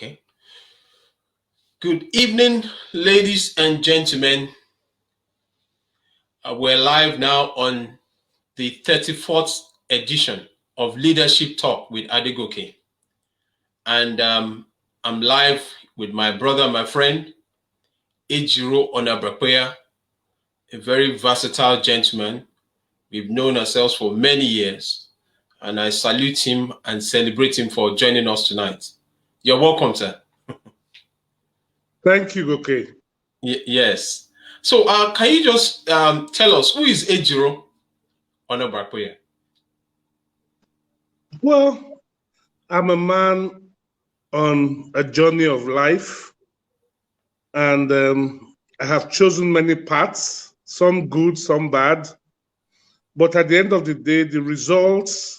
Okay. Good evening, ladies and gentlemen. We're live now on the 34th edition of Leadership Talk with Adegoke. And I'm live with my brother, my friend, Ejiro Onabrakweya, a very versatile gentleman. We've known ourselves for many years, and I salute him and celebrate him for joining us tonight. You're welcome, sir. Thank you, Goke. Yes. So can you just tell us, who is Ejiro Onabrakweya? Well, I'm a man on a journey of life, and I have chosen many paths, some good, some bad. But at the end of the day, the results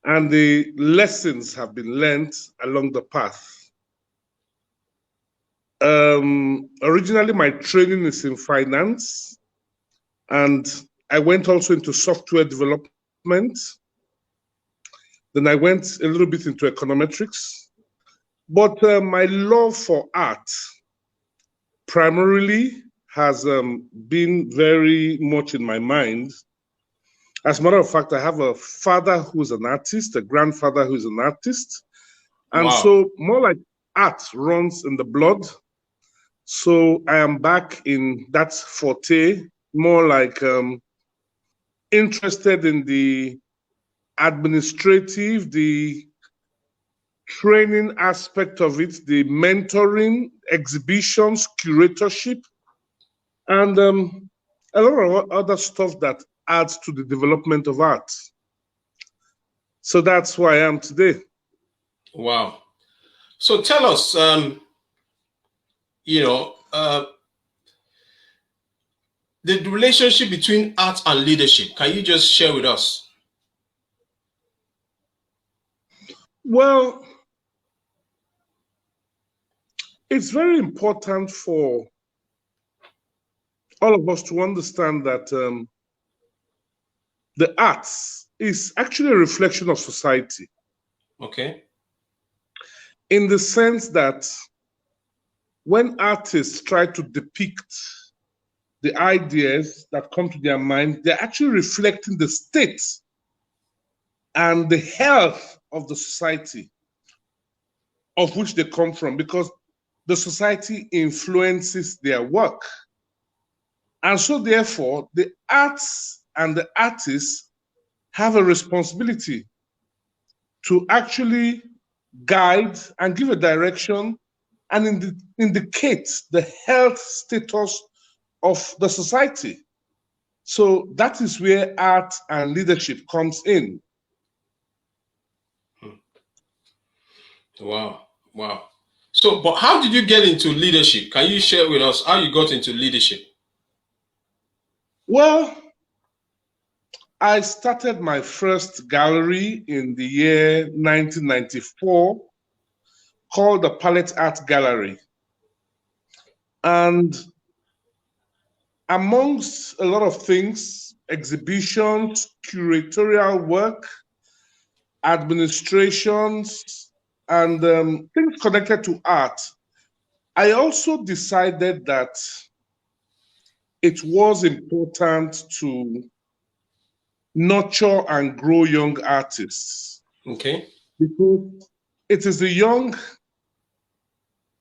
and the lessons have been learned along the path. Originally, my training is in finance, and I went also into software development. Then I went a little bit into econometrics. But my love for art primarily has been very much in my mind. As a matter of fact, I have a father who's an artist, a grandfather who's an artist. And Wow. so more like art runs in the blood. So I am back in that forte, more like interested in the administrative, the training aspect of it, the mentoring, exhibitions, curatorship, and a lot of other stuff that adds to the development of art. So that's where I am today. Wow. So tell us, the relationship between art and leadership. Can you just share with us? Well, it's very important for all of us to understand that the arts is actually a reflection of society. Okay. In the sense that when artists try to depict the ideas that come to their mind, they're actually reflecting the state and the health of the society of which they come from, because the society influences their work. And so therefore, the arts and the artists have a responsibility to actually guide and give a direction and indicate the health status of the society. So that is where art and leadership comes in. Wow. Wow. So, but how did you get into leadership? Can you share with us how you got into leadership? Well, I started my first gallery in the year 1994 called the Palette Art Gallery. And amongst a lot of things, exhibitions, curatorial work, administrations, and things connected to art, I also decided that it was important to nurture and grow young artists. Okay. Because it is the young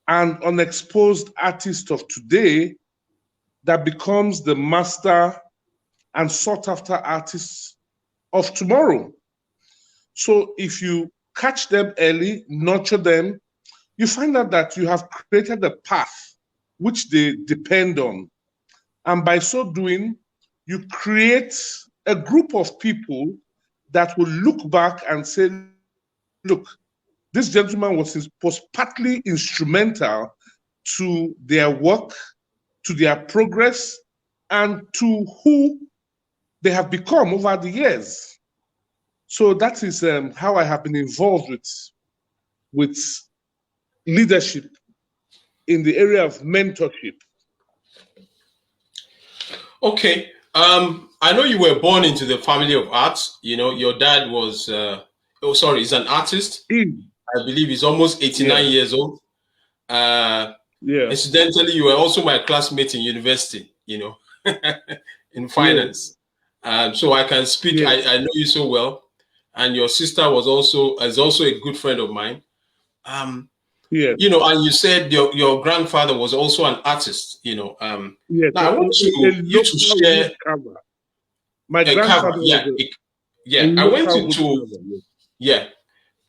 and unexposed artist of today that becomes the master and sought after artists of tomorrow. So if you catch them early, nurture them, you find out that you have created a path which they depend on. And by so doing, you create a group of people that will look back and say, look, this gentleman was partly instrumental to their work, to their progress, and to who they have become over the years. So that is how I have been involved with leadership in the area of mentorship. Okay. I know you were born into the family of arts. You know, your dad was, he's an artist. I believe he's almost 89 Yeah. years old. Yeah. Incidentally, you were also my classmate in university, you know, in finance. So I can speak. Yes. I know you so well, and your sister is also a good friend of mine. Yes. You know, and you said your grandfather was also an artist. You know, Yes. now I want you to share Cover. My a grandfather cover. was Yeah. I went local into wood cover, yeah.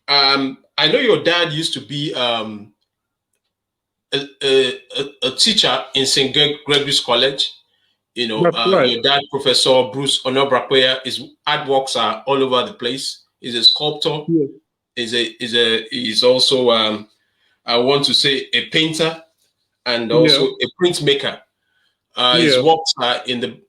I know your dad used to be a teacher in St. Gregory's College. You know, That's right. your dad, Professor Bruce Onobrakwea, his artworks are all over the place. He's a sculptor. Yes. He's also I want to say a painter and also a printmaker. His works are in the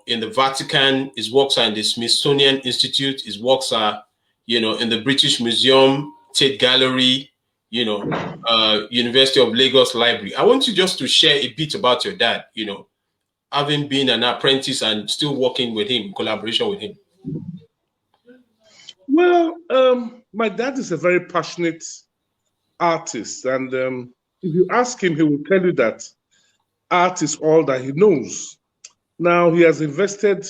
in the Vatican. His works are in the Smithsonian Institute. His works are in the British Museum, Tate Gallery, University of Lagos Library. I want you just to share a bit about your dad. Having been an apprentice and still working with him, in collaboration with him. Well, my dad is a very passionate artist, and if you ask him, he will tell you that art is all that he knows. Now, he has invested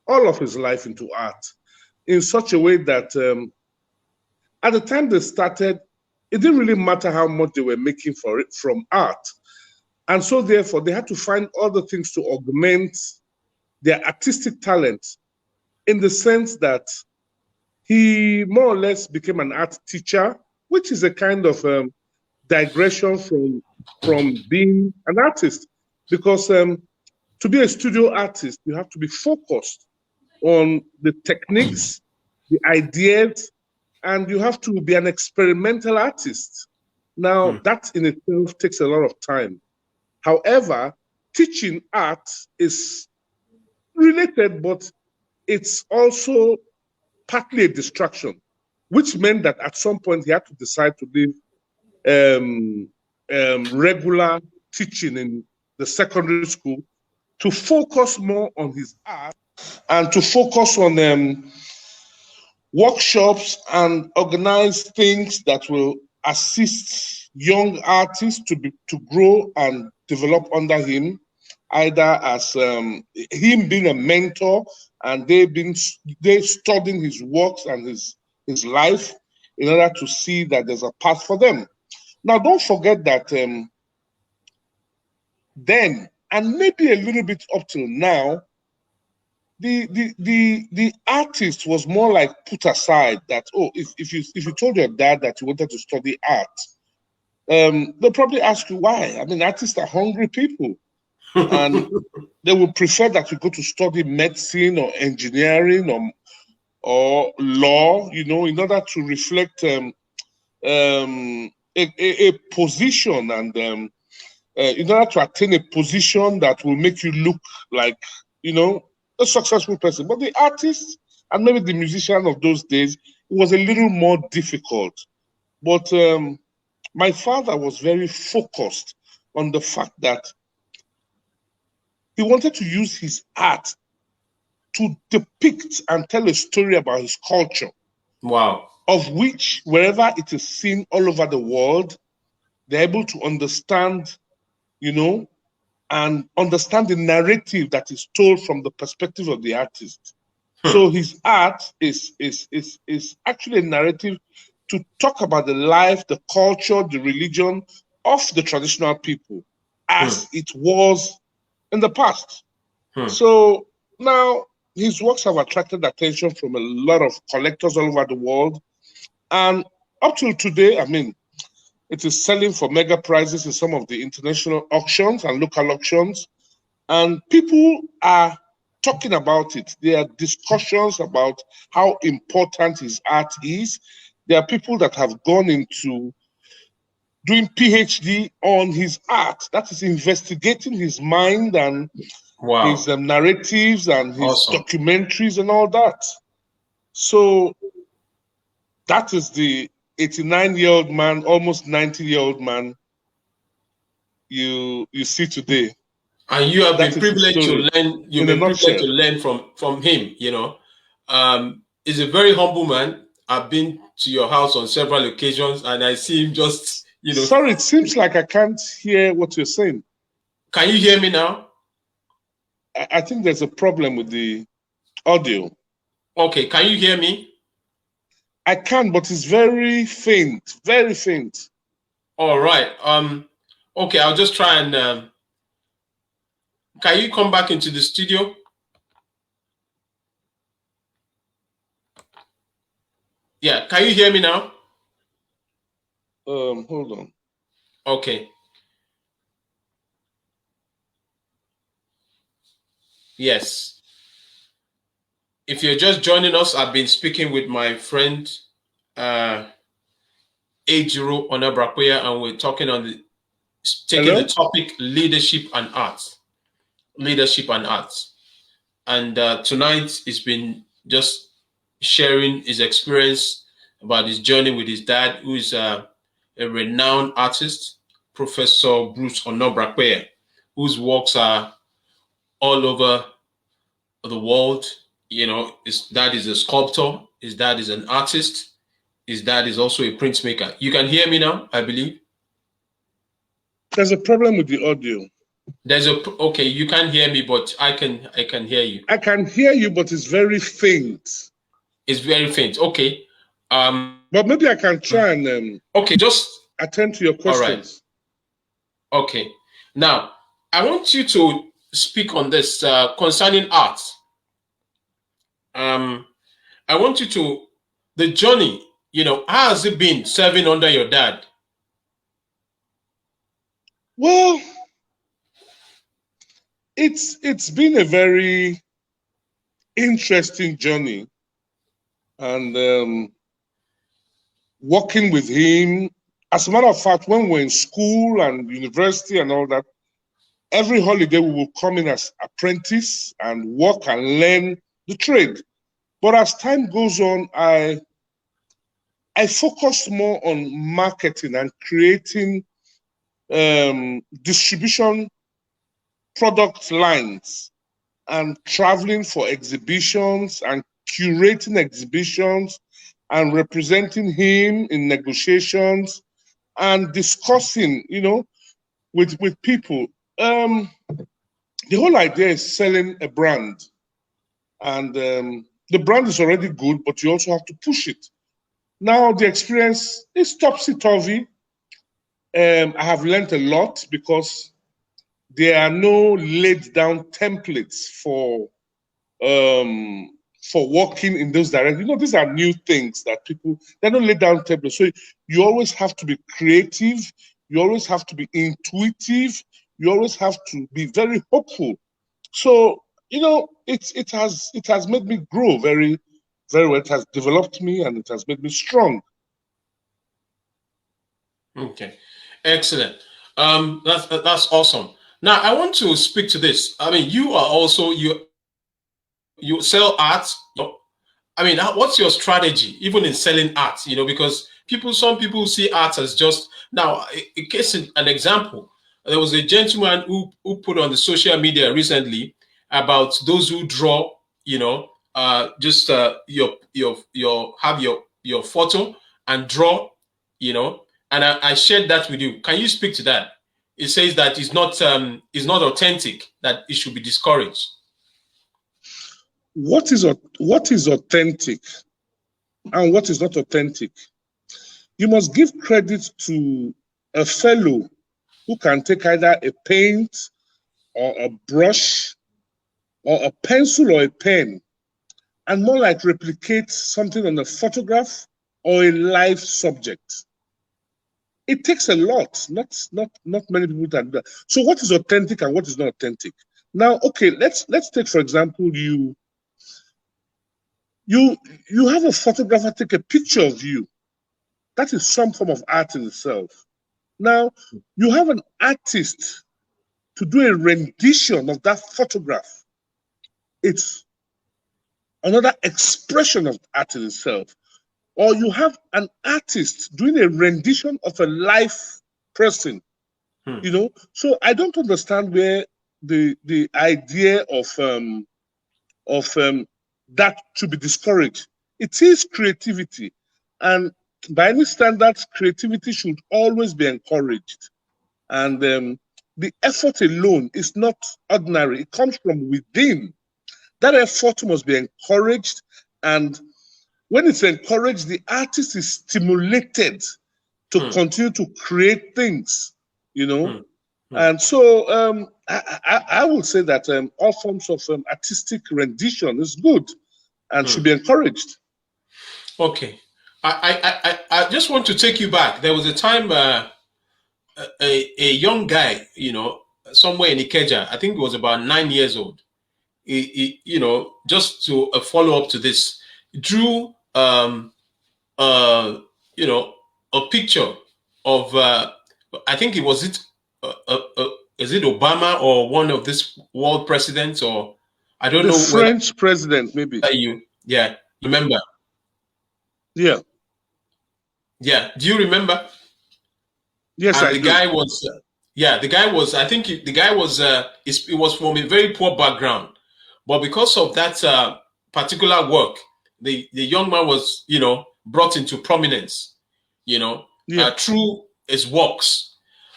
all of his life into art in such a way that at the time they started, it didn't really matter how much they were making for it from art. And so therefore, they had to find other things to augment their artistic talent, in the sense that he more or less became an art teacher, which is a kind of digression from being an artist. Because to be a studio artist, you have to be focused on the techniques, the ideas, and you have to be an experimental artist. Now, that in itself takes a lot of time. However, teaching art is related, but it's also partly a distraction, which meant that at some point he had to decide to leave regular teaching in the secondary school to focus more on his art and to focus on workshops and organize things that will assist young artists to grow and develop under him, either as him being a mentor and they studying his works and his life in order to see that there's a path for them. Now, don't forget that then, and maybe a little bit up till now, the artist was more like put aside. That if you told your dad that you wanted to study art, they'll probably ask you why. I mean, artists are hungry people, and they would prefer that you go to study medicine or engineering or law, in order to reflect a position and in order to attain a position that will make you look like a successful person. But the artist and maybe the musician of those days, it was a little more difficult. But my father was very focused on the fact that he wanted to use his art to depict and tell a story about his culture. Wow. Of which, wherever it is seen all over the world, they're able to understand, and understand the narrative that is told from the perspective of the artist. So his art is actually a narrative to talk about the life, the culture, the religion of the traditional people as it was in the past. So now his works have attracted attention from a lot of collectors all over the world. And up till today, I mean, it is selling for mega prizes in some of the international auctions and local auctions. And people are talking about it. There are discussions about how important his art is. There are people that have gone into doing PhD on his art. That is investigating his mind and his narratives and his documentaries and all that. So that is the 89-year-old man, almost 90-year-old man you see today. And you have been privileged to learn. You've been privileged to learn from him. He's a very humble man. I've been to your house on several occasions, and I see him just, you know. Sorry, it seems like I can't hear what you're saying. Can you hear me now? I think there's a problem with the audio. Okay, can you hear me? I can, but it's very faint, very faint. All right. Okay, I'll just try and. Can you come back into the studio? Yeah, can you hear me now? Hold on. Okay. Yes. If you're just joining us, I've been speaking with my friend Ejiro Onabrakwea, and we're talking on taking the topic leadership and arts. Leadership and arts. And tonight he's been just sharing his experience about his journey with his dad, who is a renowned artist, Professor Bruce Onabrakwea, whose works are all over the world. You know, his dad is a sculptor, his dad is an artist, his dad is also a printmaker. You can hear me now, I believe. There's a problem with the audio. Okay, you can't hear me, but I can hear you. I can hear you, but it's very faint. It's very faint. Okay. But maybe I can try and okay, just attend to your questions. All right. Okay. Now, I want you to speak on this concerning art. I want you to, the journey, you know, how has it been serving under your dad? Well, it's been a very interesting journey, and working with him. As a matter of fact, when we're in school and university and all that, every holiday we will come in as apprentice and work and learn the trade. But as time goes on, I focused more on marketing and creating distribution product lines and traveling for exhibitions and curating exhibitions and representing him in negotiations and discussing, you know, with people. The whole idea is selling a brand, and the brand is already good, but you also have to push it. Now the experience is topsy-turvy. I have learned a lot because there are no laid down templates for working in those directions. You know, these are new things that they don't lay down templates. So you always have to be creative. You always have to be intuitive. You always have to be very hopeful. So, you know, it has made me grow very, very well. It has developed me and it has made me strong. Okay, excellent. That's awesome. Now I want to speak to this. I mean, you are also you sell art. I mean, what's your strategy even in selling art? You know, because some people see art as just now. In case an example, there was a gentleman who put on the social media recently about those who draw. You know, just have your photo and draw. You know, and I shared that with you. Can you speak to that? It says that it's not authentic, that it should be discouraged. What is authentic and what is not authentic? You must give credit to a fellow who can take either a paint or a brush or a pencil or a pen and more like replicate something on a photograph or a live subject. It takes a lot, not many people can do that. So what is authentic and what is not authentic? Now, okay, let's take, for example, you have a photographer take a picture of you. That is some form of art in itself. Now, you have an artist to do a rendition of that photograph. It's another expression of art in itself. Or you have an artist doing a rendition of a live person, you know. So I don't understand where the idea of that should be discouraged. It is creativity. And by any standards, creativity should always be encouraged. And the effort alone is not ordinary. It comes from within. That effort must be encouraged. And when it's encouraged, the artist is stimulated to continue to create things, you know. And so I would say that all forms of artistic rendition is good and should be encouraged. Okay. I just want to take you back. There was a time a young guy, you know, somewhere in Ikeja, I think he was about 9 years old. He you know, just to follow up to this, drew you know, a picture of I think it was is it Obama or one of this world presidents, or I don't know. The French president, maybe. Yeah, remember? Yeah. Yeah. Do you remember? Yes, and the guy was. The guy was. I think the guy was. It was from a very poor background, but because of that particular work, the young man was, you know, brought into prominence, you know, through his works.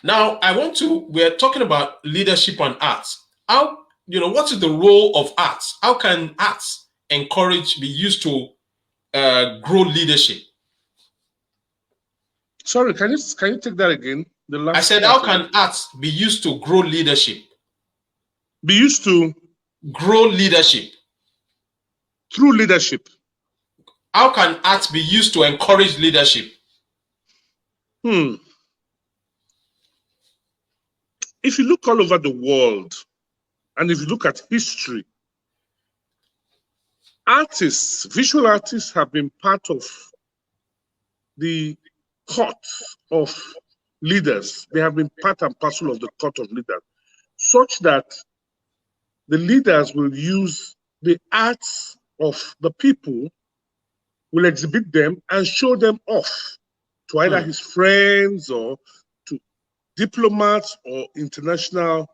Now, we're talking about leadership and arts. How, you know, what is the role of arts? How can arts be used to grow leadership? Sorry, can you take that again? I said, how can arts be used to grow leadership? Be used to grow leadership. Through leadership. How can arts be used to encourage leadership? If you look all over the world, and if you look at history, artists, visual artists have been part of the court of leaders. They have been part and parcel of the court of leaders, such that the leaders will use the arts of the people, will exhibit them and show them off to either his friends or to diplomats or international.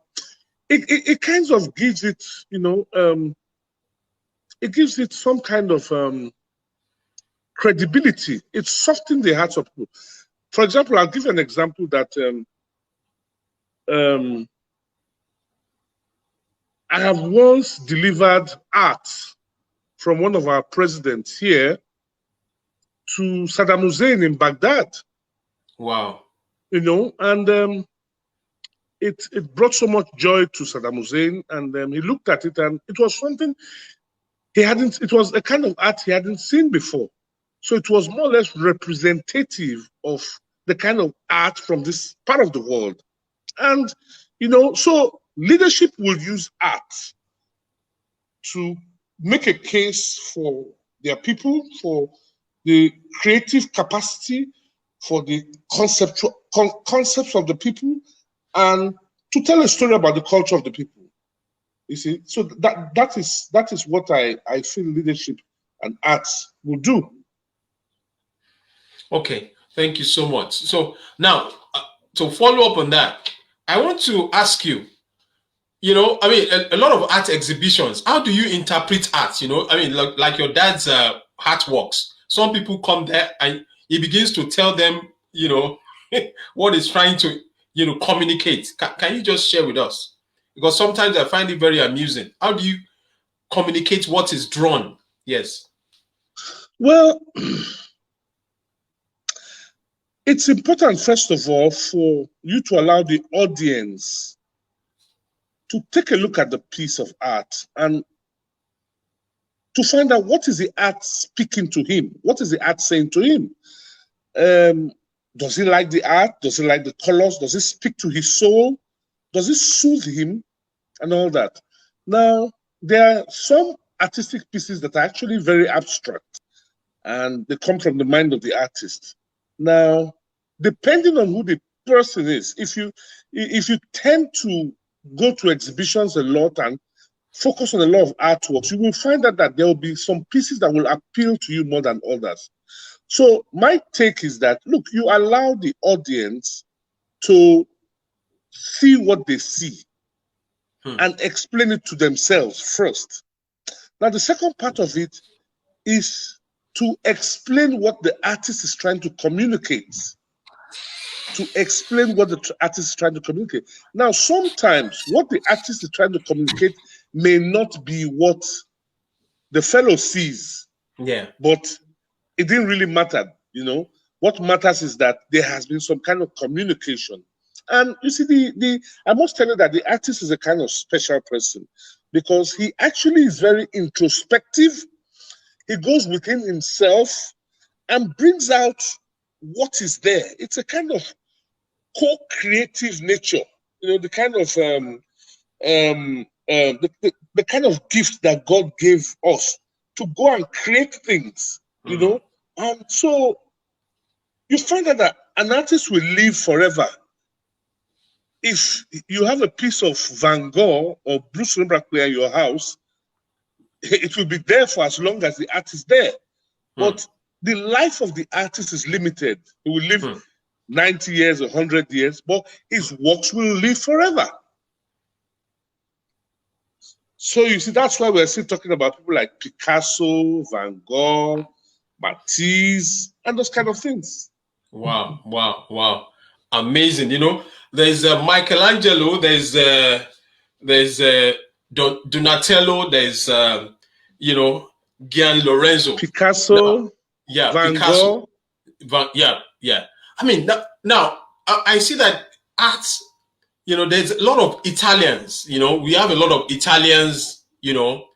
It kind of gives it, you know, it gives it some kind of credibility. It softens the hearts of people. For example, I'll give you an example that I have once delivered art from one of our presidents here to Saddam Hussein in Baghdad. Wow. You know, and it brought so much joy to Saddam Hussein, and he looked at it, and it was something it was a kind of art he hadn't seen before. So it was more or less representative of the kind of art from this part of the world. And, you know, so leadership will use art to make a case for their people, for the creative capacity, for the concepts of the people, and to tell a story about the culture of the people. You see, so that is what I feel leadership and arts will do. Okay, thank you so much. So now, to follow up on that, I want to ask you, you know, I mean, a lot of art exhibitions, how do you interpret art? You know, I mean, like your dad's artworks. Some people come there and he begins to tell them, you know, what he's trying to, you know, communicate. Can you just share with us? Because sometimes I find it very amusing. How do you communicate what is drawn? Yes. Well, it's important, first of all, for you to allow the audience to take a look at the piece of art and to find out what is the art speaking to him? What is the art saying to him? Does he like the art? Does he like the colors? Does it speak to his soul? Does it soothe him? And all that. Now, there are some artistic pieces that are actually very abstract, and they come from the mind of the artist. Now, depending on who the person is, if you tend to go to exhibitions a lot and focus on a lot of artworks, you will find that there will be some pieces that will appeal to you more than others. So my take is that, look, you allow the audience to see what they see and explain it to themselves first. Now, the second part of it is to explain what the artist is trying to communicate. To explain what the artist is trying to communicate. Now, sometimes what the artist is trying to communicate may not be what the fellow sees. Yeah. But it didn't really matter, you know. What matters is that there has been some kind of communication. And you see, I must tell you that the artist is a kind of special person because he actually is very introspective. He goes within himself and brings out what is there. It's a kind of co-creative nature, you know, the kind of the kind of gift that God gave us to go and create things, you know. And so you find out that an artist will live forever. If you have a piece of Van Gogh or Bruce Rembrandт in your house, it will be there for as long as the art is there. But the life of the artist is limited. He will live 90 years, 100 years, but his works will live forever. So you see, that's why we're still talking about people like Picasso, Van Gogh, Matisse, and those kind of things. Wow, wow, wow. Amazing. You know, there's Michelangelo, there's Donatello, there's, you know, Gian Lorenzo. Picasso, now, yeah, Van Picasso. Gogh. Yeah. I mean, now I see that art, you know, there's a lot of Italians, you know, we have a lot of Italians, you know.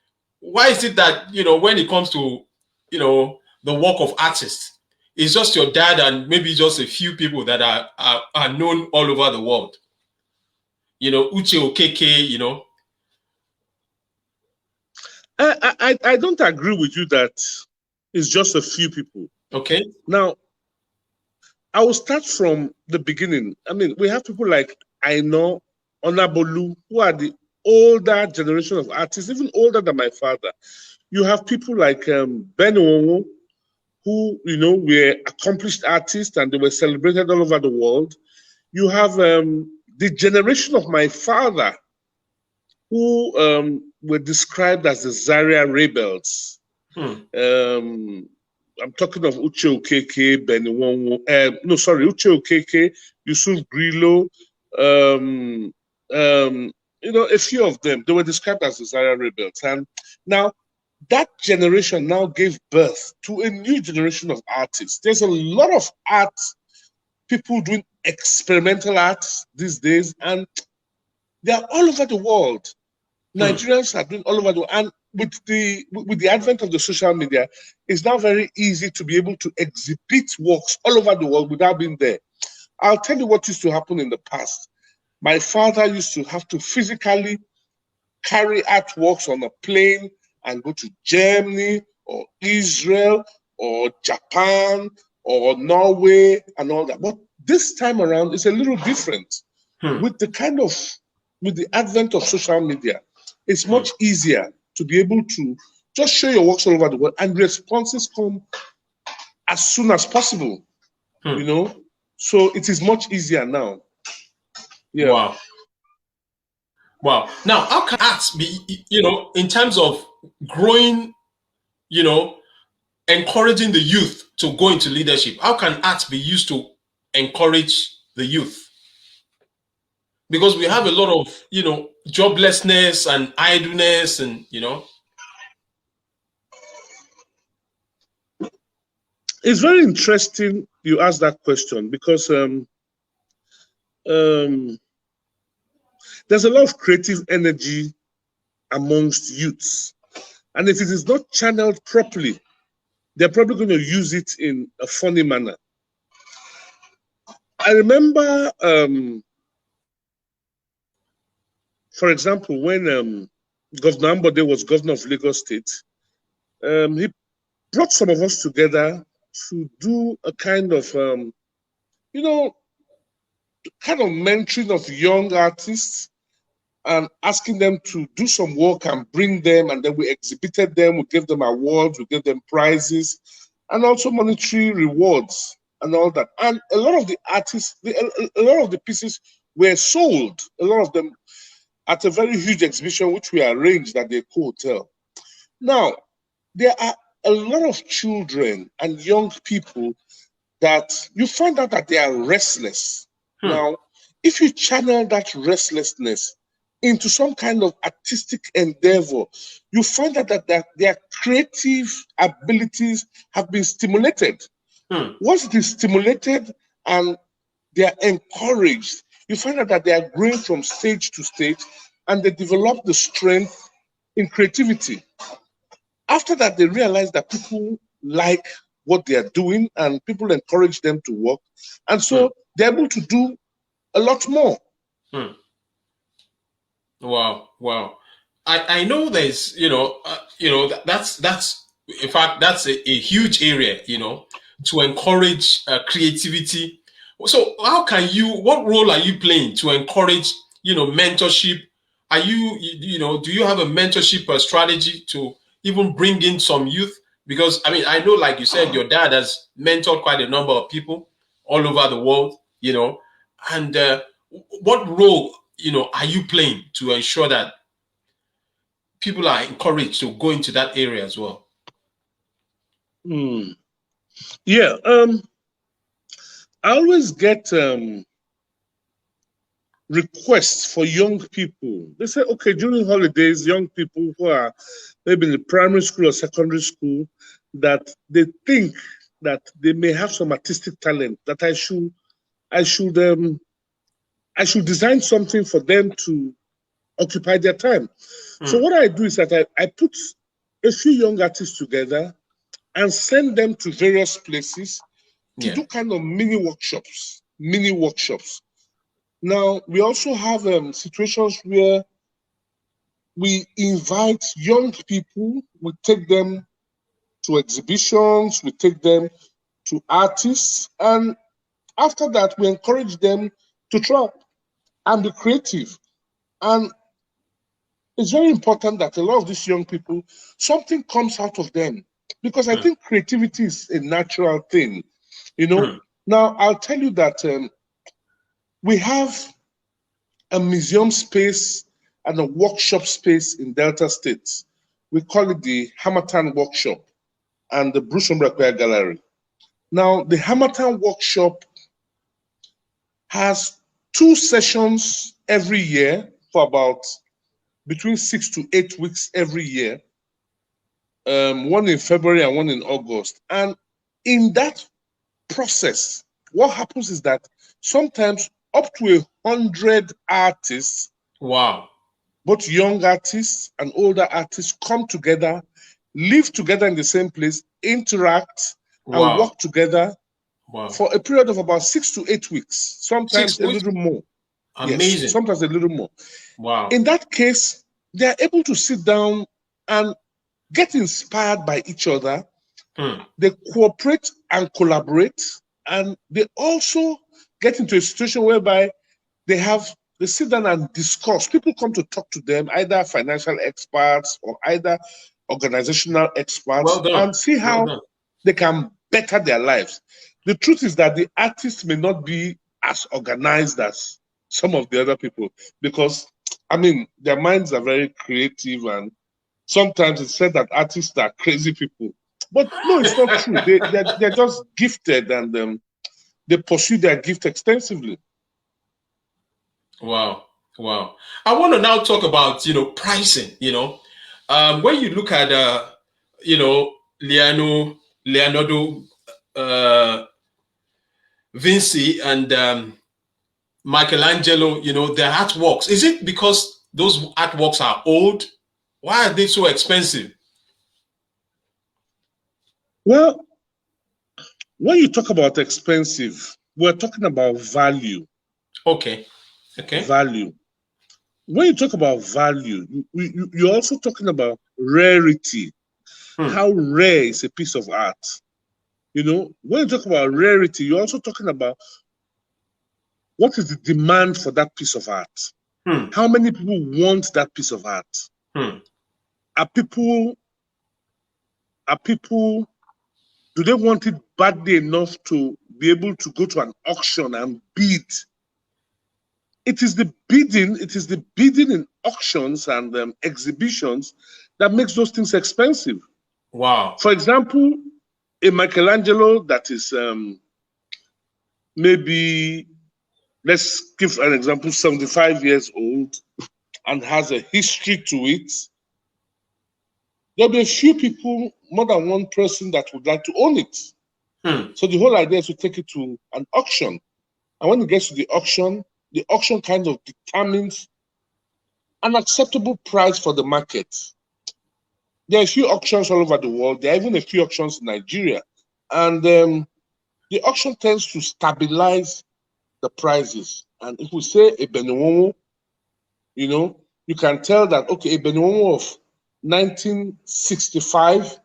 Why is it that, you know, when it comes to, you know, the work of artists, it's just your dad and maybe just a few people that are known all over the world? You know, Uche Okeke, you know. I don't agree with you that it's just a few people. Okay. Now, I will start from the beginning. I mean, we have people like Aino, Onabolu, who are the older generation of artists, even older than my father. You have people like Ben Onwo, who, you know, were accomplished artists and they were celebrated all over the world. You have the generation of my father, who were described as the Zaria rebels. I'm talking of Uche Okeke, Ben Onwo, Uche Okeke, Yusuf Grillo, you know, a few of them. They were described as the Zaria rebels. And now, that generation now gave birth to a new generation of artists. There's a lot of art, people doing experimental art these days, and they're all over the world. Nigerians are doing all over the world. And with the advent of the social media, it's now very easy to be able to exhibit works all over the world without being there. I'll tell you what used to happen in the past. My father used to have to physically carry artworks on a plane and go to Germany or Israel or Japan or Norway and all that. But this time around, it's a little different. With the advent of social media, it's much easier to be able to just show your works all over the world, and responses come as soon as possible. You know, so it is much easier now. Yeah. Wow. Now, how can art be, you know, in terms of growing, you know, encouraging the youth to go into leadership? How can art be used to encourage the youth? Because we have a lot of, you know, joblessness and idleness, and, you know. It's very interesting you ask that question, because there's a lot of creative energy amongst youths. And if it is not channeled properly, they're probably going to use it in a funny manner. I remember, for example, when Governor Ambode was governor of Lagos State, he brought some of us together to do a kind of, you know, kind of mentoring of young artists and asking them to do some work and bring them, and then we exhibited them, we gave them awards, we gave them prizes, and also monetary rewards and all that. And a lot of the artists, a lot of the pieces were sold, a lot of them at a very huge exhibition which we arranged at the Eco Hotel. Now, there are a lot of children and young people that you find out that they are restless. Now, if you channel that restlessness into some kind of artistic endeavor, you find out that their creative abilities have been stimulated. Once it is stimulated and they are encouraged, you find out that they are growing from stage to stage and they develop the strength in creativity. After that, they realize that people like what they are doing and people encourage them to work. And so they're able to do a lot more. Wow, wow. I know there's, that's in fact, that's a huge area, to encourage creativity. So how can what role are you playing to encourage, mentorship? Are you, do you have a mentorship strategy to even bring in some youth? Because, I mean, I know, like you said, your dad has mentored quite a number of people all over the world, and what role, are you playing to ensure that people are encouraged to go into that area as well? Yeah, I always get requests for young people. They say, okay, during holidays, young people who are maybe in the primary school or secondary school, that they think that they may have some artistic talent, that I should design something for them to occupy their time. So what I do is that I put a few young artists together and send them to various places to do kind of mini workshops. Now, we also have situations where we invite young people, we take them to exhibitions, we take them to artists, and after that, we encourage them to try and be creative. And it's very important that a lot of these young people, something comes out of them, because I think creativity is a natural thing. Now, I'll tell you that we have a museum space and a workshop space in Delta State. We call it the Harmattan Workshop and the Bruce Ombrakwe Gallery. Now, the Harmattan Workshop has 2 sessions every year for about between 6 to 8 weeks every year, one in February and one in August. And in that process, what happens is that sometimes up to 100 artists, both young artists and older artists, come together, live together in the same place, interact, and work together for a period of about 6 to 8 weeks, sometimes a little more. Amazing. Yes, sometimes a little more. Wow. In that case, they are able to sit down and get inspired by each other. They cooperate and collaborate, and they also get into a situation whereby they sit down and discuss. People come to talk to them, either financial experts or either organizational experts, and see how they can better their lives. The truth is that the artists may not be as organized as some of the other people, because, I mean, their minds are very creative, and sometimes it's said that artists are crazy people. But no, it's not true. They're just gifted, and they pursue their gift extensively. Wow. I want to now talk about, pricing, when you look at, Leonardo Vinci and Michelangelo, their artworks. Is it because those artworks are old? Why are they so expensive? Well, when you talk about expensive, we're talking about value. Okay. Value. When you talk about value, you're also talking about rarity. How rare is a piece of art? When you talk about rarity, you're also talking about what is the demand for that piece of art? How many people want that piece of art? Are people, do they want it badly enough to be able to go to an auction and bid? It is the bidding in auctions and exhibitions that makes those things expensive. Wow. For example, a Michelangelo that is maybe, let's give an example, 75 years old and has a history to it, there'll be a few people, more than one person, that would like to own it. So the whole idea is to take it to an auction. And when it gets to the auction kind of determines an acceptable price for the market. There are a few auctions all over the world. There are even a few auctions in Nigeria. And the auction tends to stabilize the prices. And if we say a Benuomo, you know, you can tell that, okay, a Benuomo of 1965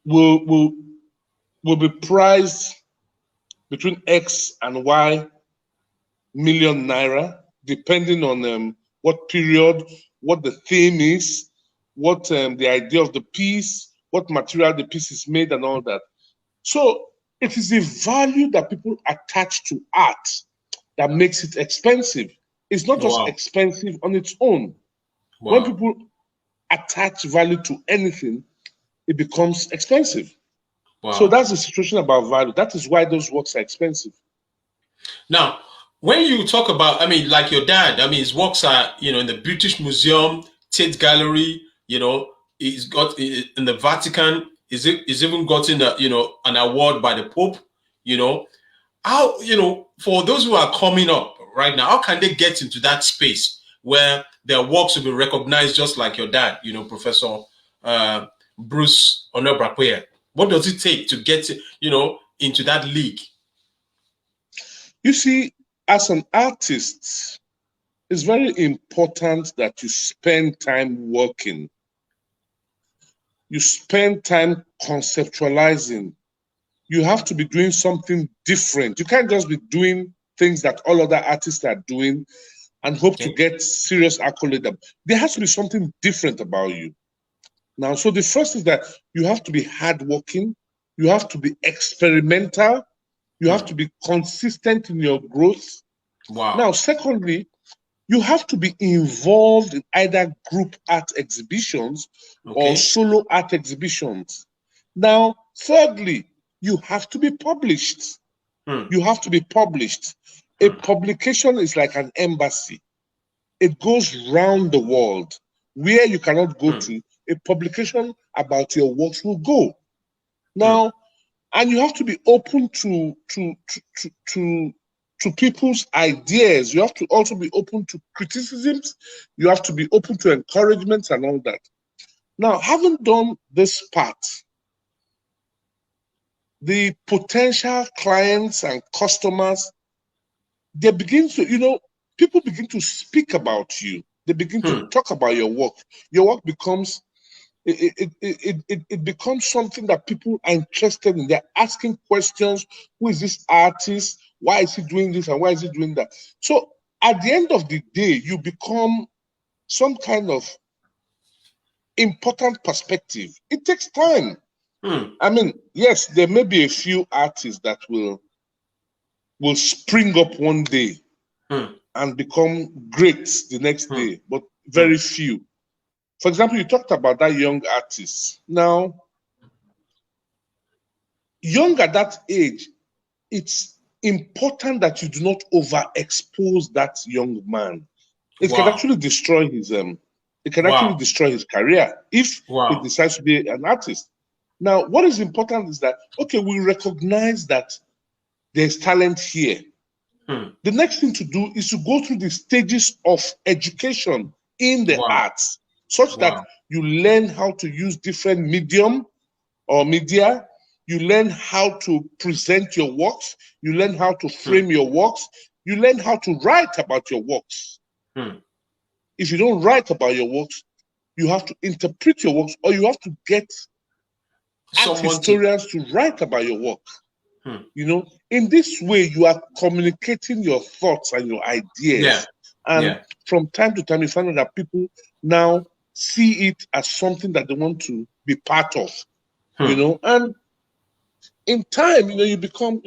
will be priced between X and Y million naira, depending on what period, what the theme is, what the idea of the piece, what material the piece is made, and all that. So it is the value that people attach to art that makes it expensive. It's not just expensive on its own. When people attach value to anything, it becomes expensive. So that's the situation about value. That is why those works are expensive. Now, when you talk about, I mean, like your dad, I mean, his works are, you know, in the British Museum, Tate Gallery, you know, he's got in the Vatican, he's even gotten a, you know, an award by the Pope, you know. How, you know, for those who are coming up right now, how can they get into that space where their works will be recognized just like your dad, you know, Professor Bruce Onobrakwe? What does it take to get, you know, into that league? You see, as an artist, it's very important that you spend time working. You spend time conceptualizing. You have to be doing something different. You can't just be doing things that all other artists are doing and hope to get serious accolade. There has to be something different about you. Now, so the first is that you have to be hardworking. You have to be experimental. You have to be consistent in your growth. Now, secondly, you have to be involved in either group art exhibitions or solo art exhibitions. Now, thirdly, you have to be published. You have to be published. A publication is like an embassy. It goes round the world. Where you cannot go to, a publication about your works will go. Now, and you have to be open to people's ideas. You have to also be open to criticisms. You have to be open to encouragements and all that. Now, having done this part, the potential clients and customers, they begin to, you know, people begin to speak about you. They begin to talk about your work. Your work becomes, it becomes something that people are interested in. They're asking questions. Who is this artist? Why is he doing this and why is he doing that? So at the end of the day, you become some kind of important perspective. It takes time. I mean, yes, there may be a few artists that will spring up one day and become great the next day, but very few. For example, you talked about that young artist. Now, young at that age, it's important that you do not overexpose that young man. It can actually destroy his actually destroy his career if he decides to be an artist. Now, what is important is that, okay, we recognize that there's talent here. The next thing to do is to go through the stages of education in the arts, such that you learn how to use different medium or media. You learn how to present your works. You learn how to frame your works. You learn how to write about your works. If you don't write about your works, you have to interpret your works, or you have to get art historians to write about your work. You know, in this way, you are communicating your thoughts and your ideas. And from time to time, you find out that people now see it as something that they want to be part of. You know, and in time, you know, you become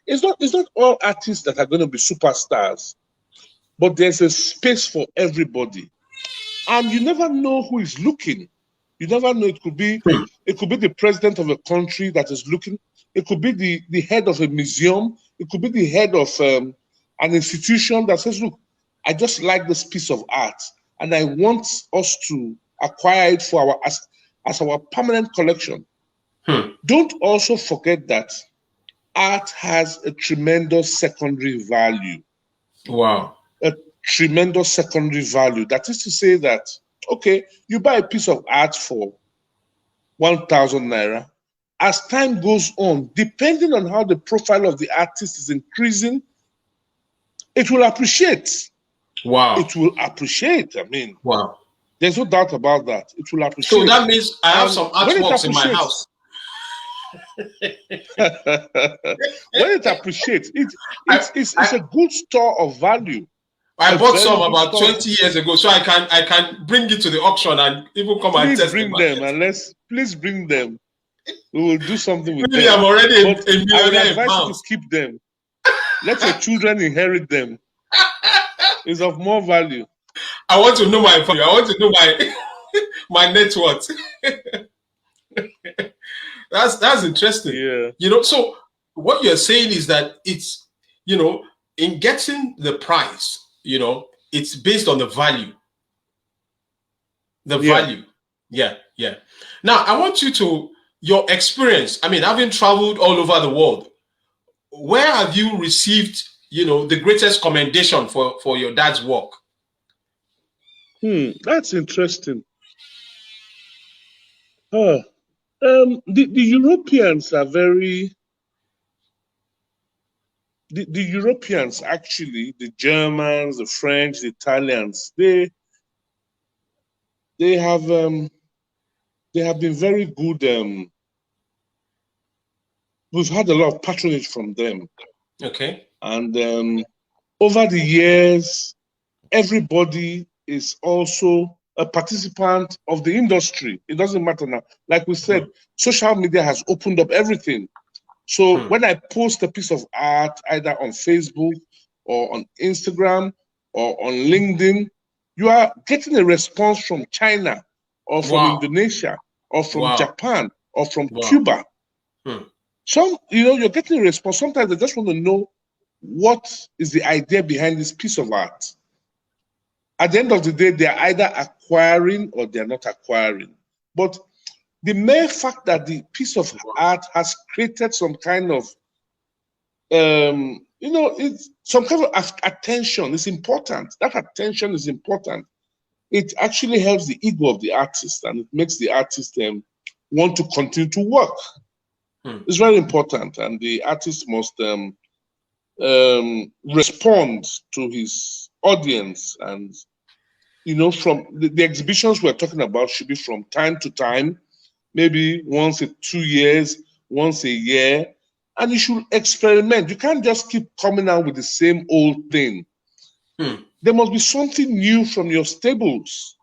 it's not all artists that are going to be superstars, but there's a space for everybody. And you never know who is looking. You never know. It could be the president of a country that is looking. It could be the head of a museum. It could be the head of an institution that says, look, I just like this piece of art and I want us to acquire it for our as our permanent collection. Don't also forget that art has a tremendous secondary value. Wow. A tremendous secondary value. That is to say that, okay, you buy a piece of art for 1,000 naira. As time goes on, depending on how the profile of the artist is increasing, it will appreciate. Wow. It will appreciate. I mean, wow. There's no doubt about that. It will appreciate. So that means I have some artworks in my house. When it appreciates, it's a good store of value. I bought some about 20 years ago, so I can bring it to the auction and even come and test them. Please bring them. We will do something with really, them. I'm already but a millionaire. I would advise you to keep them. Let your children inherit them. It's of more value. I want to know my value. I want to know my my net worth. That's interesting. Yeah. You know, so what you're saying is that it's, you know, in getting the price, you know, it's based on the value. The value. Yeah, yeah. Now, I want you to, your experience, I mean, having traveled all over the world, where have you received, you know, the greatest commendation for your dad's work? That's interesting. The Europeans are very, the Europeans actually, the Germans, the French, the Italians, they have been very good. We've had a lot of patronage from them. Okay. And over the years, everybody is also a participant of the industry. It doesn't matter now. Like we said, social media has opened up everything. So when I post a piece of art, either on Facebook or on Instagram or on LinkedIn, you are getting a response from China or from Indonesia or from Japan or from Cuba. Some, you know, you're getting a response. Sometimes they just want to know what is the idea behind this piece of art. At the end of the day, they're either acquiring or they're not acquiring. But the mere fact that the piece of art has created some kind of, you know, it's some kind of attention is important. That attention is important. It actually helps the ego of the artist and it makes the artist want to continue to work. It's very important, and the artist must respond to his audience. And you know, from the exhibitions we're talking about should be from time to time, maybe once in 2 years, once a year, and you should experiment. You can't just keep coming out with the same old thing. There must be something new from your stables,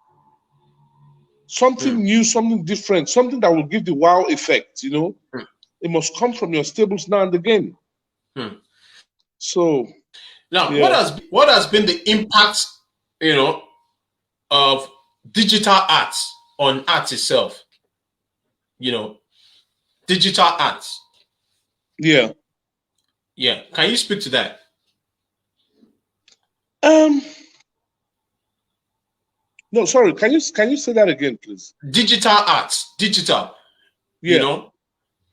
something new, something different, something that will give the wow effect. You know, it must come from your stables now and again. So now, what has been the impact, you know, of digital arts on art itself? You know, digital arts. Yeah. Can you speak to that? No, sorry. Can you say that again, please? Digital arts, digital. Yeah.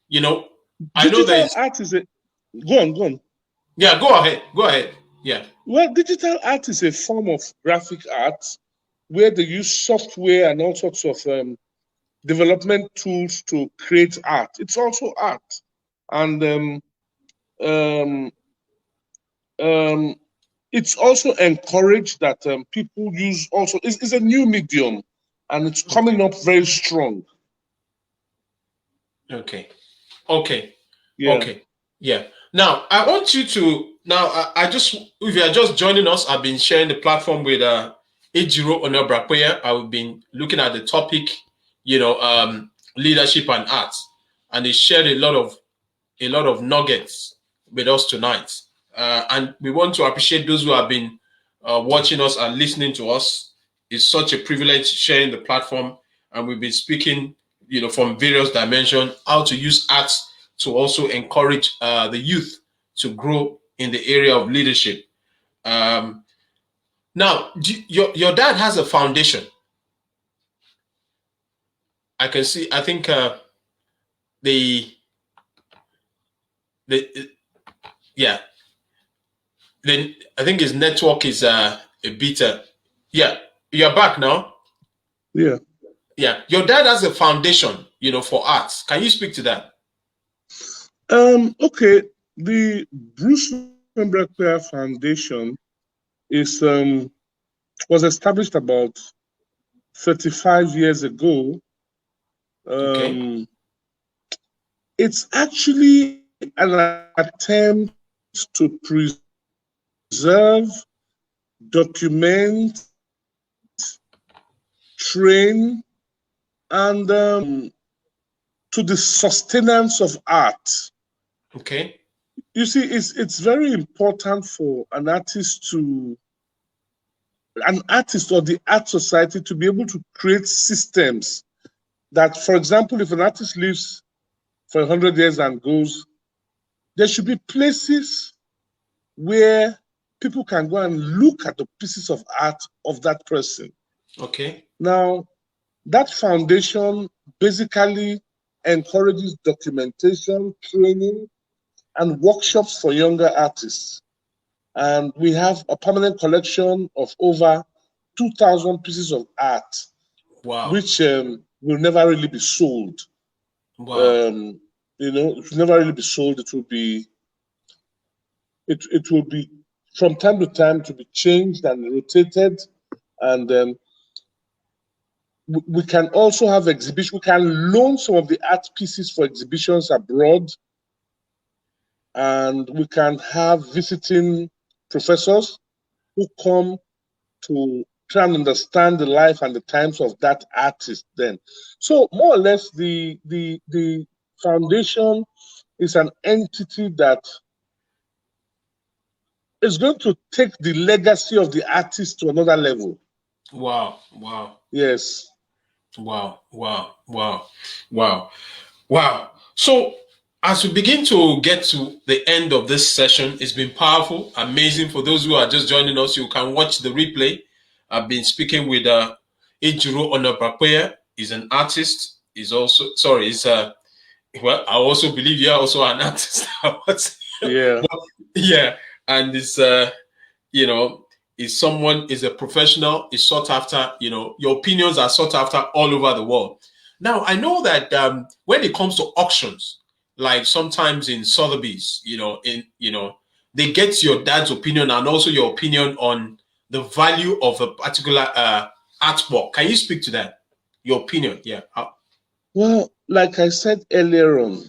You know. I know that art is a. Go on. Yeah, go ahead. Yeah. Well, digital art is a form of graphic art where they use software and all sorts of development tools to create art. It's also art, and it's also encouraged that people use also. It's a new medium, and it's coming up very strong. Okay. Yeah. Okay. Yeah. Now I want you to. Now if you are just joining us, I've been sharing the platform with Ejiro Onobrakweya. I've been looking at the topic, you know, leadership and arts, and he shared a lot of nuggets with us tonight. And we want to appreciate those who have been watching us and listening to us. It's such a privilege sharing the platform and we've been speaking, from various dimensions, how to use arts to also encourage the youth to grow in the area of leadership. Now, your dad has a foundation. I can see. I think yeah. Then I think his network is a bit. Yeah, you're back now. Yeah. Yeah, your dad has a foundation, for arts. Can you speak to that? Okay. The Bruce Wembley Foundation was established about 35 years ago. Okay. It's actually an attempt to preserve, document, train, and to the sustenance of art. Okay. You see, it's very important for an artist or the art society to be able to create systems that, for example, if an artist lives for 100 years and goes, there should be places where people can go and look at the pieces of art of that person. Okay. Now, that foundation basically encourages documentation, training, and workshops for younger artists. And we have a permanent collection of over 2,000 pieces of art, wow, which will never really be sold. Wow. It will never really be sold. It will be from time to time to be changed and rotated, and we can also have exhibitions. We can loan some of the art pieces for exhibitions abroad, and we can have visiting professors who come to try and understand the life and the times of that artist then. So more or less the foundation is an entity that is going to take the legacy of the artist to another level. Wow. Yes. Wow. So as we begin to get to the end of this session, it's been powerful, amazing. For those who are just joining us, you can watch the replay. I've been speaking with Ejiro Onabrakwea. He's an artist. I also believe you're also an artist. Yeah. Yeah. And it's, is a professional, is sought after, your opinions are sought after all over the world. Now, I know that when it comes to auctions, like sometimes in Sotheby's, they get your dad's opinion and also your opinion on the value of a particular artwork. Can you speak to that? Your opinion, yeah. Well, like I said earlier on,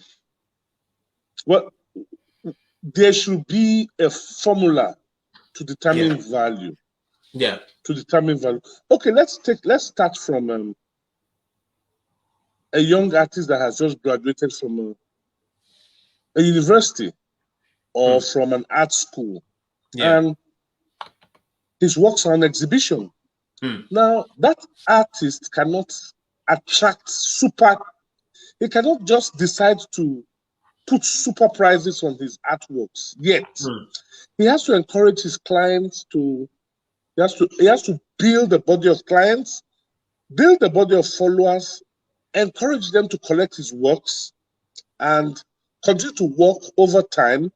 there should be a formula to determine value. Yeah. To determine value. Okay, let's start from a young artist that has just graduated from a university or from an art school, and his works are on exhibition. Now, that artist cannot attract he cannot just decide to put super prices on his artworks yet. He has to encourage his clients he has to build a body of clients, build a body of followers, encourage them to collect his works, and continue to work over time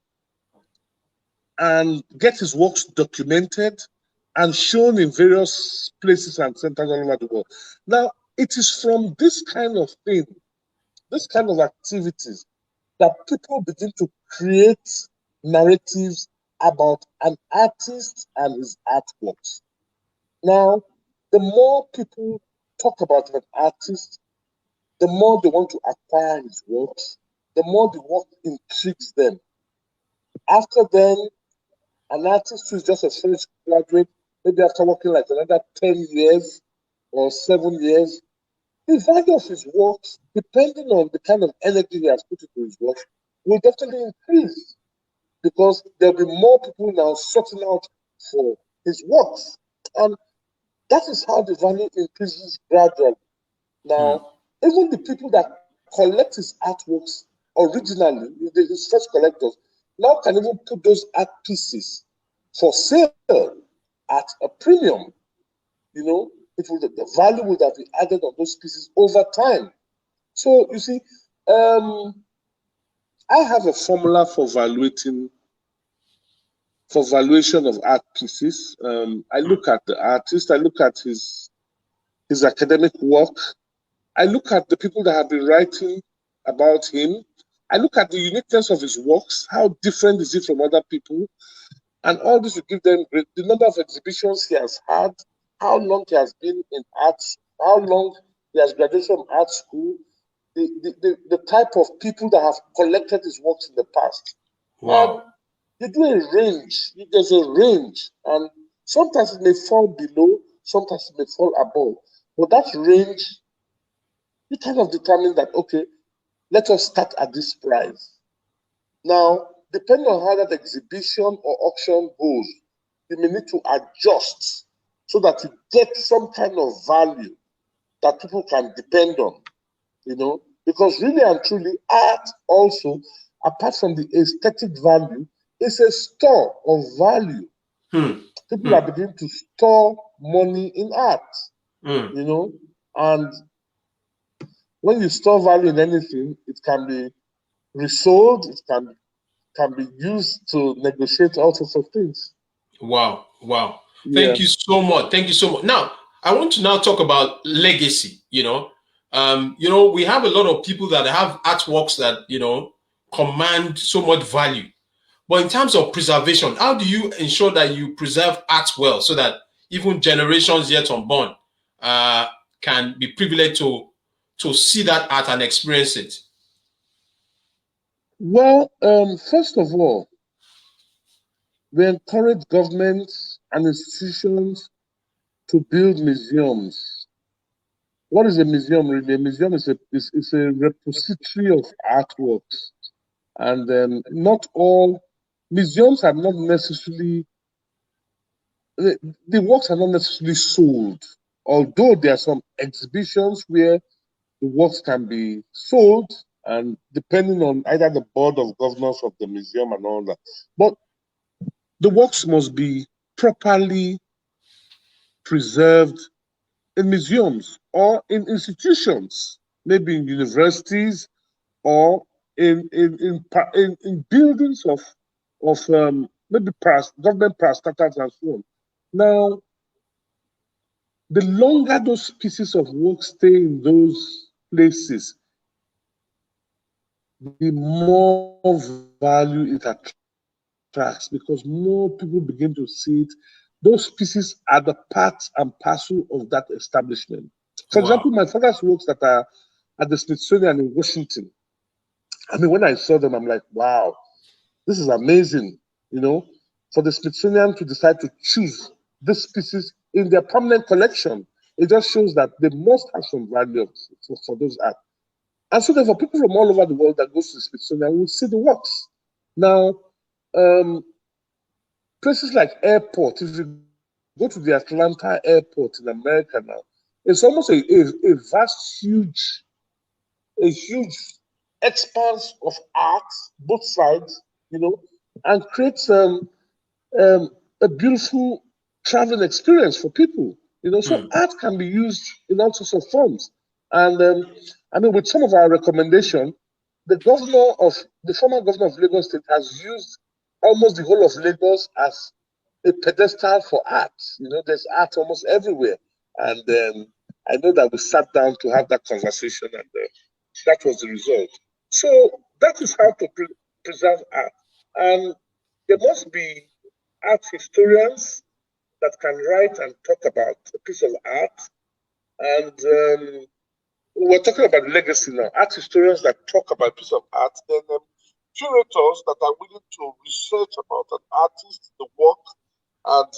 and get his works documented and shown in various places and centers all over the world. Now, it is from this kind of thing, this kind of activities, that people begin to create narratives about an artist and his artworks. Now, the more people talk about an artist, the more they want to acquire his works, the more the work intrigues them. After then, an artist who is just a fresh graduate, maybe after working like another 10 years or 7 years, the value of his works, depending on the kind of energy he has put into his works, will definitely increase, because there'll be more people now sorting out for his works. And that is how the value increases gradually. Now, even the people that collect his artworks originally, his first collectors, now can even put those art pieces for sale at a premium. You know, the value would have been added on those pieces over time. So you see, I have a formula for valuation of art pieces. I look at the artist, I look at his academic work, I look at the people that have been writing about him, I look at the uniqueness of his works, how different is it from other people, and all this will give them the number of exhibitions he has had, how long he has been in arts, how long he has graduated from art school, the type of people that have collected his works in the past. Wow. You do a range, there's a range, and sometimes it may fall below, sometimes it may fall above. But that range, you kind of determine that, okay, let us start at this price. Now, depending on how that exhibition or auction goes, you may need to adjust so that you get some kind of value that people can depend on, you know, because really and truly, art also, apart from the aesthetic value, is a store of value. People are beginning to store money in art, you know, and when you store value in anything, it can be resold, it can be used to negotiate all sorts of things. Wow, wow. Yeah. Thank you so much. Thank you so much. Now, I want to now talk about legacy, you know. We have a lot of people that have artworks that, command so much value. But in terms of preservation, how do you ensure that you preserve art well so that even generations yet unborn can be privileged to see that art and experience it? Well, first of all, we encourage governments and institutions to build museums. What is a museum really? A museum is a repository of artworks. And not all museums are not necessarily, the works are not necessarily sold, although there are some exhibitions where the works can be sold, and depending on either the board of governors of the museum and all that. But the works must be properly preserved in museums or in institutions, maybe in universities or in buildings of maybe government parastatals and so on. Now, the longer those pieces of work stay in those places, the more value it attracts, because more people begin to see it. Those pieces are the part and parcel of that establishment. For example, my father's works that are at the Smithsonian in Washington. I mean, when I saw them, I'm like, wow, this is amazing, you know, for the Smithsonian to decide to choose these pieces in their permanent collection. It just shows that they must have some value for those art. And so therefore, people from all over the world that goes to the Smithsonian will see the works. Now, places like airport, if you go to the Atlanta airport in America now, it's almost a vast, huge expanse of art, both sides, you know, and creates a beautiful traveling experience for people, you know. So art can be used in all sorts of forms. And I mean, with some of our recommendation, the former governor of Lagos State has used almost the whole of Lagos as a pedestal for art. You know, there's art almost everywhere. And I know that we sat down to have that conversation, and that was the result. So that is how to preserve art. And there must be art historians that can write and talk about a piece of art. And we're talking about legacy now. Art historians that talk about a piece of art, then curators that are willing to research about an artist, the work, and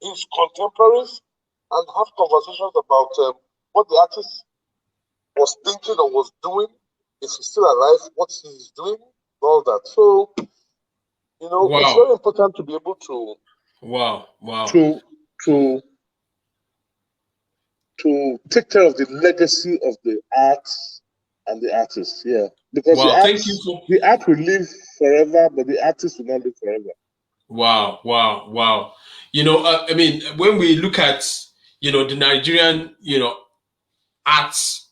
his contemporaries, and have conversations about what the artist was thinking or was doing, if he's still alive, what he's doing, all that. So, you know, it's very important to be able to to take care of the legacy of the arts and the artists. Yeah, because Wow, thank you the art will live forever, but the artist will not live forever. Wow, wow, wow. You know, I mean, when we look at, you know, the Nigerian, you know, arts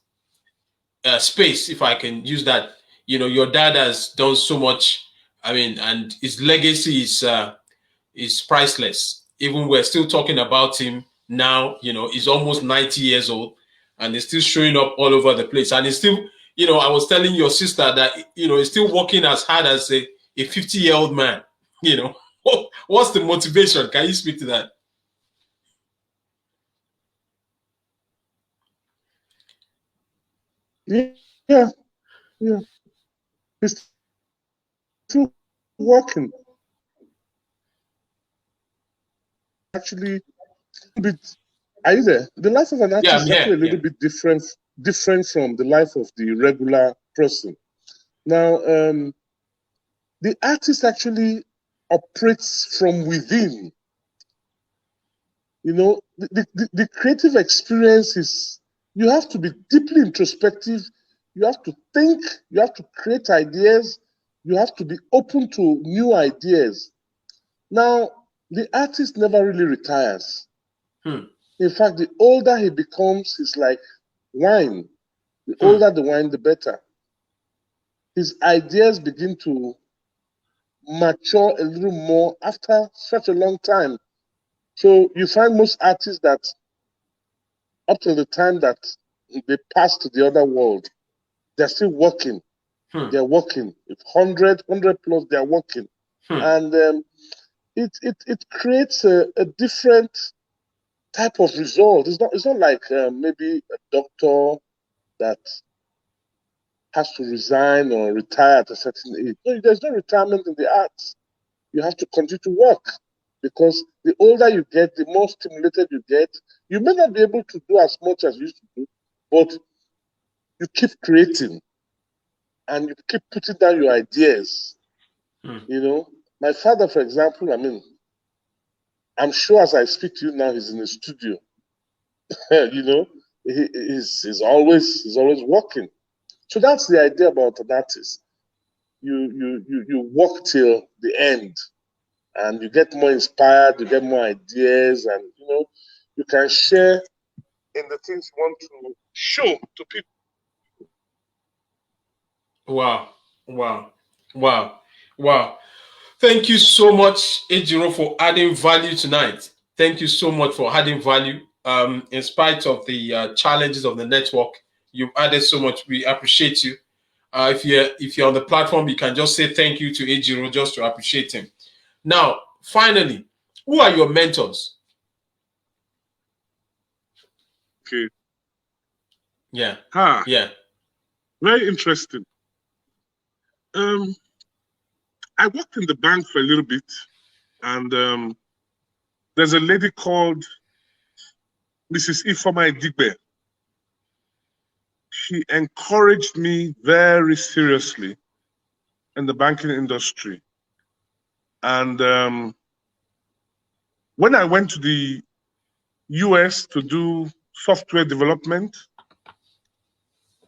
space, if I can use that, you know, your dad has done so much. I mean, and his legacy is priceless. Even we're still talking about him now. You know, he's almost 90 years old, and he's still showing up all over the place. And he's still, you know, I was telling your sister that, you know, he's still working as hard as a 50-year-old man. You know, what's the motivation? Can you speak to that? Yeah. He's still working. Actually, are you there? The life of an artist is actually a little bit different from the life of the regular person. Now, the artist actually operates from within. You know, the creative experience is, you have to be deeply introspective. You have to think, you have to create ideas, you have to be open to new ideas. Now, the artist never really retires. In fact, the older he becomes, it's like wine. The older the wine, the better. His ideas begin to mature a little more after such a long time. So you find most artists that up to the time that they pass to the other world, they're still working. They're working. If 100 plus, they're working. And it creates a different type of result. It's not like maybe a doctor that has to resign or retire at a certain age. No, there's no retirement in the arts. You have to continue to work, because the older you get, the more stimulated you get. You may not be able to do as much as you used to do, but you keep creating and you keep putting down your ideas. You know, my father, for example, I mean, I'm sure as I speak to you now, he's in the studio. You know, he's always working. So that's the idea about an artist. You work till the end, and you get more inspired, you get more ideas, and you know, you can share in the things you want to show to people. Wow, wow, wow, wow. Thank you so much, Ejiro, for adding value tonight. Thank you so much for adding value. In spite of the challenges of the network, you've added so much. We appreciate you. If you're on the platform, you can just say thank you to Ejiro just to appreciate him. Now, finally, who are your mentors? Okay. Yeah. Yeah. Very interesting. I worked in the bank for a little bit, and there's a lady called Mrs. Ifeoma Edigbe. She encouraged me very seriously in the banking industry. And when I went to the US to do software development,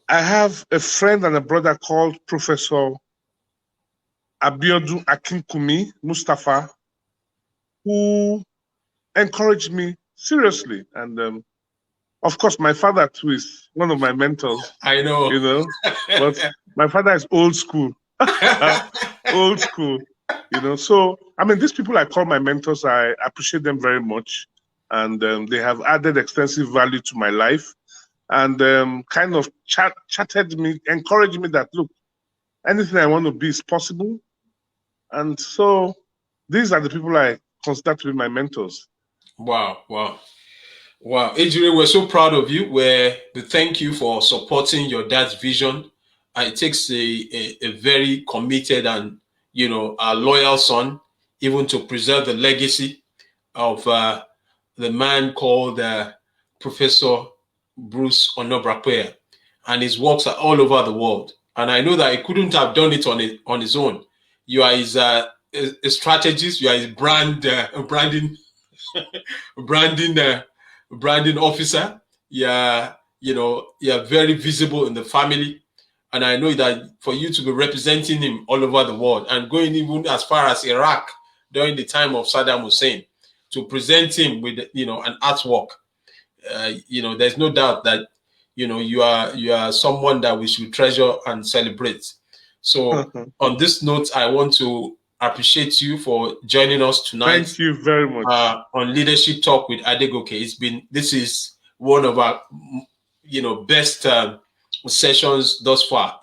I have a friend and a brother called Professor Abiodun Akinkumi Mustafa, who encouraged me seriously. And of course, my father too is one of my mentors. I know. You know, but my father is old school. Old school. You know, so I mean, these people I call my mentors, I appreciate them very much. And they have added extensive value to my life, and kind of chatted me, encouraged me that, look, anything I want to be is possible. And so these are the people I consider to be my mentors. Wow, wow. Wow, Ejiro, we're so proud of you. We thank you for supporting your dad's vision. It takes a very committed and, you know, a loyal son, even to preserve the legacy of the man called Professor Bruce Onobrakwe, and his works are all over the world. And I know that he couldn't have done it on his own. You are his a strategist. You are his branding officer. you're very visible in the family. And I know that for you to be representing him all over the world and going even as far as Iraq during the time of Saddam Hussein to present him with, an artwork, there's no doubt that, you are someone that we should treasure and celebrate. So on this note, I want to appreciate you for joining us tonight. Thank you very much. On Leadership Talk with Adegoke. This is one of our, best sessions thus far.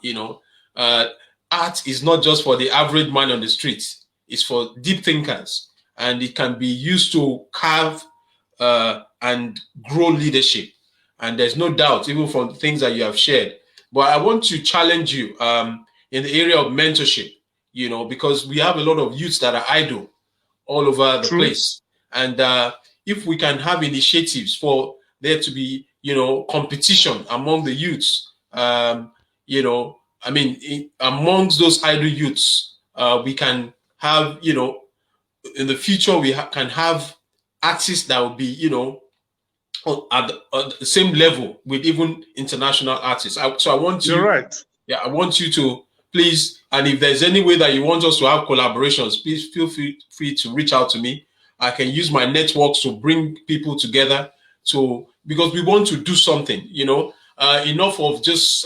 Art is not just for the average man on the street. It's for deep thinkers, and it can be used to carve and grow leadership. And there's no doubt, even from the things that you have shared. But I want to challenge you in the area of mentorship, because we have a lot of youths that are idle all over the place. And if we can have initiatives for there to be, competition among the youths, amongst those idle youths, we can have, in the future, we can have artists that will be, at the same level with even international artists. So I want you. You're right. Yeah, I want you to please, and if there's any way that you want us to have collaborations, please feel free to reach out to me. I can use my networks to bring people together because we want to do something, enough of just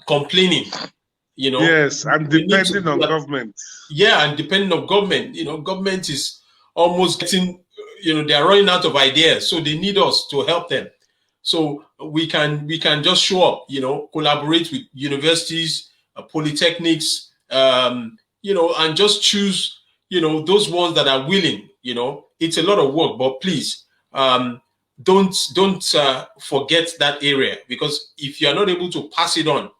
complaining, Yes, and depending on government. Yeah, and depending on government, government is almost getting, they're running out of ideas, so they need us to help them. So we can just show up, collaborate with universities, polytechnics, and just choose, those ones that are willing. It's a lot of work, but please don't forget that area, because if you are not able to pass it on,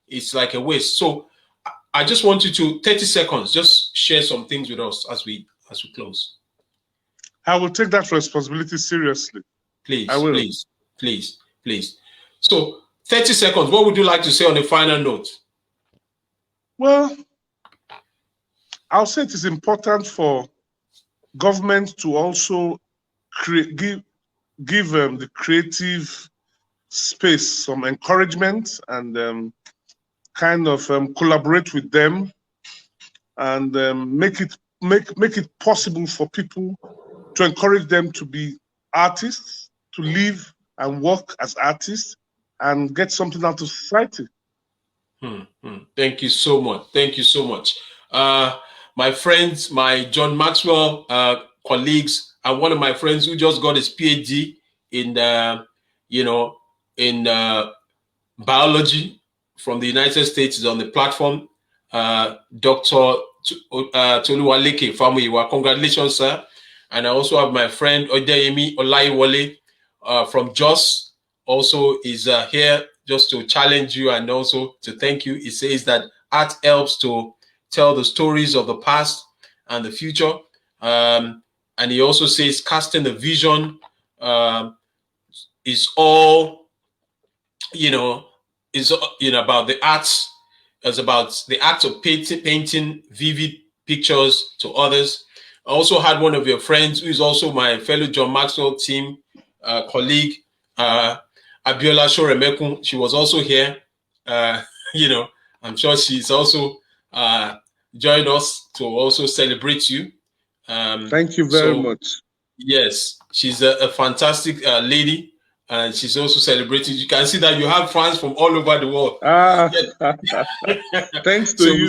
it's like a waste. So I just want you to 30 seconds, just share some things with us as we close. I will take that responsibility seriously. Please, I will. Please. So 30 seconds, what would you like to say on a final note? Well, I'll say it is important for government to also give the creative space some encouragement and collaborate with them and make it possible for people to encourage them to be artists, to live and work as artists, and get something out of society. Thank you so much. My friends, my John Maxwell colleagues, and one of my friends who just got his PhD in biology from the United States is on the platform. Dr. Toluwaleke Famuyiwa, congratulations, sir. And I also have my friend Odeyemi Olaiwole from Jos, also is here just to challenge you and also to thank you. He says that art helps to tell the stories of the past and the future. And he also says casting the vision is all, about the arts. It's about the act of painting vivid pictures to others. I also had one of your friends who is also my fellow John Maxwell team colleague, Abiola Shoremekun. She was also here. I'm sure she's also joined us to also celebrate you. Thank you very much. Yes, she's a fantastic lady, and she's also celebrating. You can see that you have fans from all over the world. Thanks to you.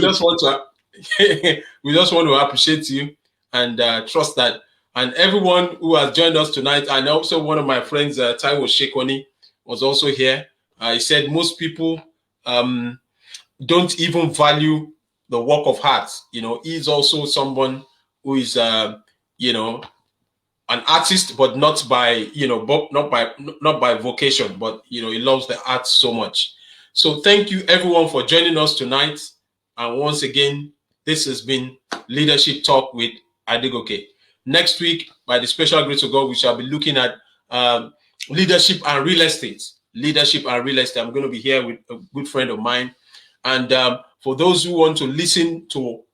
We just want to appreciate you and trust that. And everyone who has joined us tonight, and also one of my friends, Taiwo Shekoni, was also here. He said most people don't even value the work of art. He's also someone who is, an artist, but not by, not by vocation, but he loves the art so much. So thank you everyone for joining us tonight. And once again, this has been Leadership Talk with Adegoke. Next week, by the special grace of God, we shall be looking at leadership and real estate. I'm going to be here with a good friend of mine. And for those who want to listen to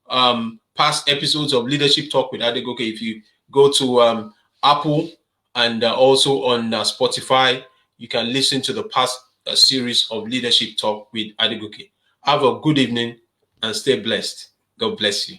past episodes of Leadership Talk with Adegoke, if you go to Apple and also on Spotify, you can listen to the past series of Leadership Talk with Adegoke. Have a good evening and stay blessed. God bless you.